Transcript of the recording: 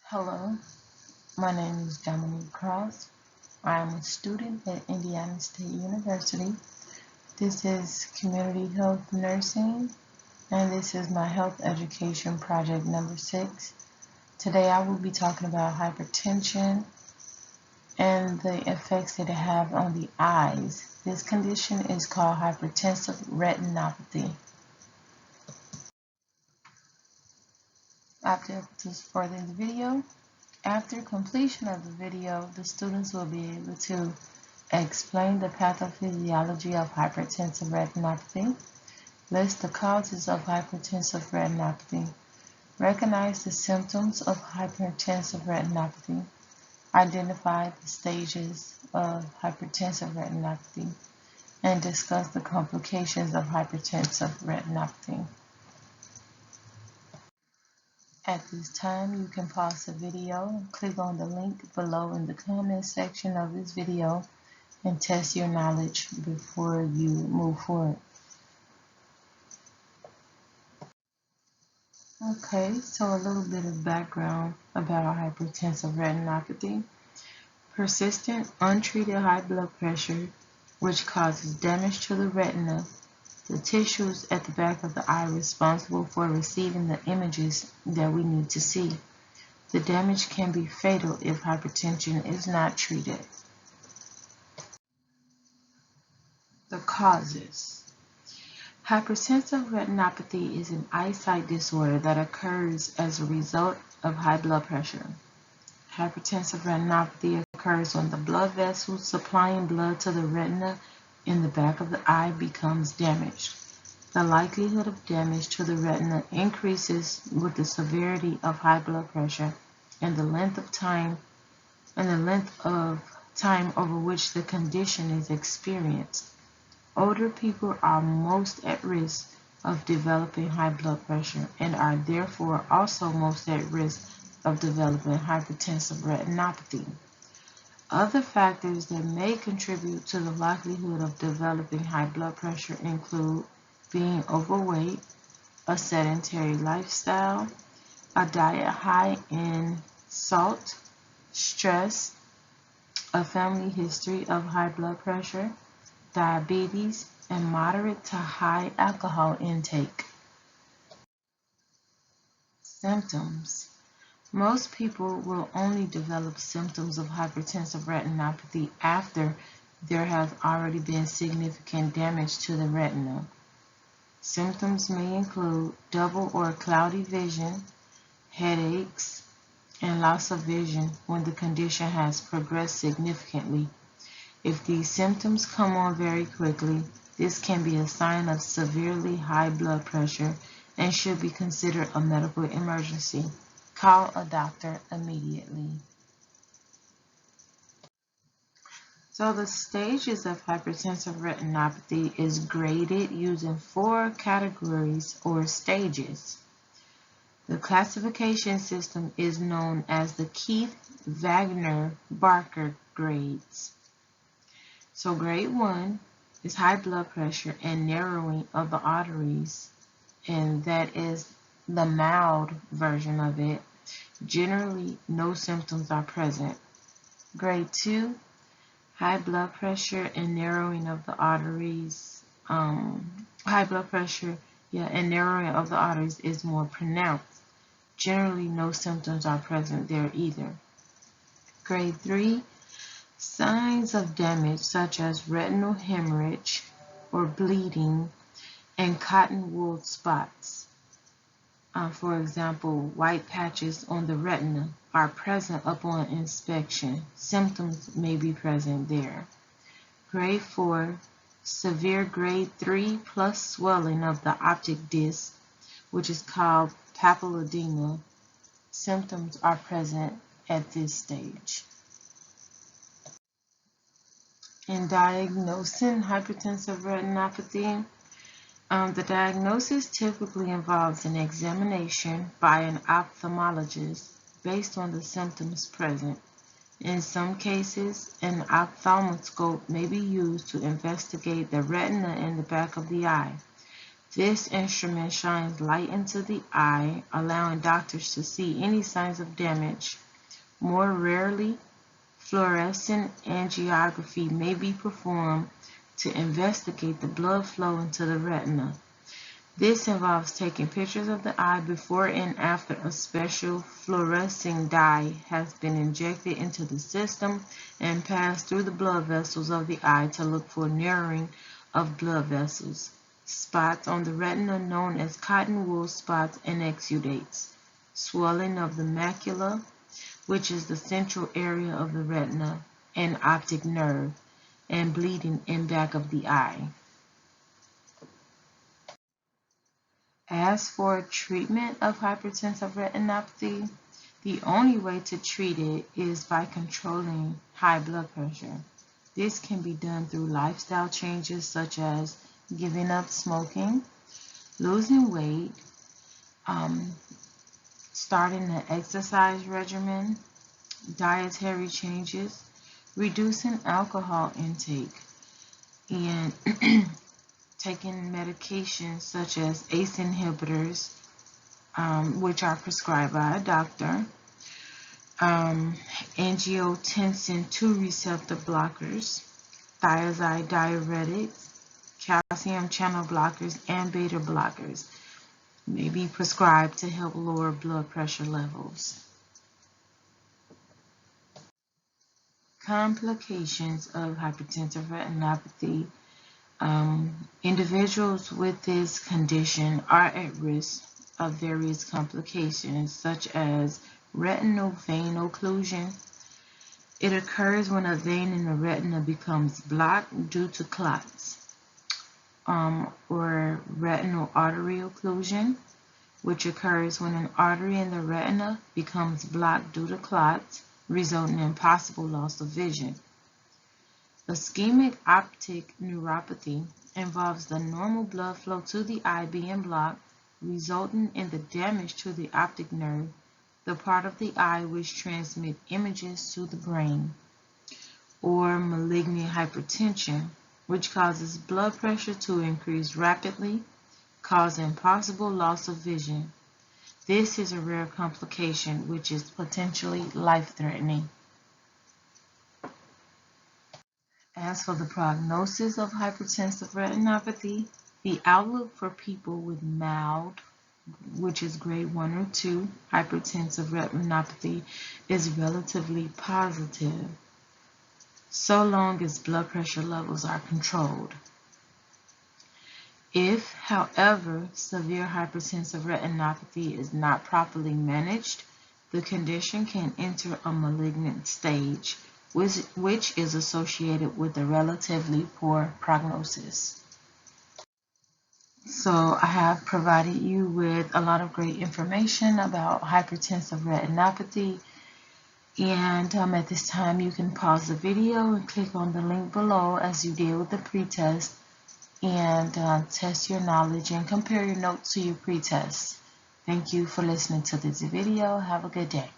Hello, my name is Dominique Cross. I am a student at Indiana State University. This is Community Health Nursing, and this is my health education project number 6. Today I will be talking about hypertension and the effects that it have on the eyes. This condition is called hypertensive retinopathy. For the video, after completion of the video, the students will be able to explain the pathophysiology of hypertensive retinopathy, list the causes of hypertensive retinopathy, recognize the symptoms of hypertensive retinopathy, identify the stages of hypertensive retinopathy, and discuss the complications of hypertensive retinopathy. At this time, you can pause the video and click on the link below in the comments section of this video and test your knowledge before you move forward. Okay, so a little bit of background about hypertensive retinopathy. Persistent, untreated high blood pressure, which causes damage to the retina, the tissues at the back of the eye responsible for receiving the images that we need to see. The damage can be fatal if hypertension is not treated. The causes. Hypertensive retinopathy is an eyesight disorder that occurs as a result of high blood pressure. Hypertensive retinopathy occurs when the blood vessels supplying blood to the retina in the back of the eye becomes damaged. The likelihood of damage to the retina increases with the severity of high blood pressure and the length of time over which the condition is experienced. Older people are most at risk of developing high blood pressure and are therefore also most at risk of developing hypertensive retinopathy. Other factors that may contribute to the likelihood of developing high blood pressure include being overweight, a sedentary lifestyle, a diet high in salt, stress, a family history of high blood pressure, diabetes, and moderate to high alcohol intake. Symptoms. Most people will only develop symptoms of hypertensive retinopathy after there has already been significant damage to the retina. Symptoms may include double or cloudy vision, headaches, and loss of vision when the condition has progressed significantly. If these symptoms come on very quickly, this can be a sign of severely high blood pressure and should be considered a medical emergency. Call a doctor immediately. So the stages of hypertensive retinopathy is graded using 4 categories or stages. The classification system is known as the Keith-Wagner-Barker grades. So grade 1 is high blood pressure and narrowing of the arteries, and that is the mild version of it. Generally, no symptoms are present. Grade 2, high blood pressure and narrowing of the arteries. High blood pressure, and narrowing of the arteries is more pronounced. Generally, no symptoms are present there either. Grade 3, signs of damage such as retinal hemorrhage or bleeding and cotton wool spots. For example, white patches on the retina are present upon inspection. Symptoms may be present there. Grade 4, severe grade 3 plus swelling of the optic disc, which is called papilledema. Symptoms are present at this stage. In diagnosing hypertensive retinopathy, the diagnosis typically involves an examination by an ophthalmologist based on the symptoms present. In some cases, an ophthalmoscope may be used to investigate the retina in the back of the eye. This instrument shines light into the eye, allowing doctors to see any signs of damage. More rarely, fluorescent angiography may be performed to investigate the blood flow into the retina. This involves taking pictures of the eye before and after a special fluorescing dye has been injected into the system and passed through the blood vessels of the eye to look for narrowing of blood vessels, spots on the retina known as cotton wool spots, and exudates, swelling of the macula, which is the central area of the retina and optic nerve, and bleeding in back of the eye. As for treatment of hypertensive retinopathy, the only way to treat it is by controlling high blood pressure. This can be done through lifestyle changes such as giving up smoking, losing weight, starting an exercise regimen, dietary changes, reducing alcohol intake, and taking medications such as ACE inhibitors, which are prescribed by a doctor, angiotensin II receptor blockers, thiazide diuretics, calcium channel blockers, and beta blockers may be prescribed to help lower blood pressure levels. Complications of hypertensive retinopathy. Individuals with this condition are at risk of various complications such as retinal vein occlusion. It occurs when a vein in the retina becomes blocked due to clots, or retinal artery occlusion, which occurs when an artery in the retina becomes blocked due to clots, resulting in possible loss of vision. Ischemic optic neuropathy involves the normal blood flow to the eye being blocked, resulting in the damage to the optic nerve, the part of the eye which transmits images to the brain. Or malignant hypertension, which causes blood pressure to increase rapidly, causing possible loss of vision. This is a rare complication which is potentially life-threatening. As for the prognosis of hypertensive retinopathy, the outlook for people with mild, which is grade 1 or 2, hypertensive retinopathy is relatively positive, so long as blood pressure levels are controlled. If, however, severe hypertensive retinopathy is not properly managed, the condition can enter a malignant stage, which is associated with a relatively poor prognosis. So I have provided you with a lot of great information about hypertensive retinopathy, and at this time you can pause the video and click on the link below as you did with the pretest, and test your knowledge and compare your notes to your pretest. Thank you for listening to this video. Have a good day.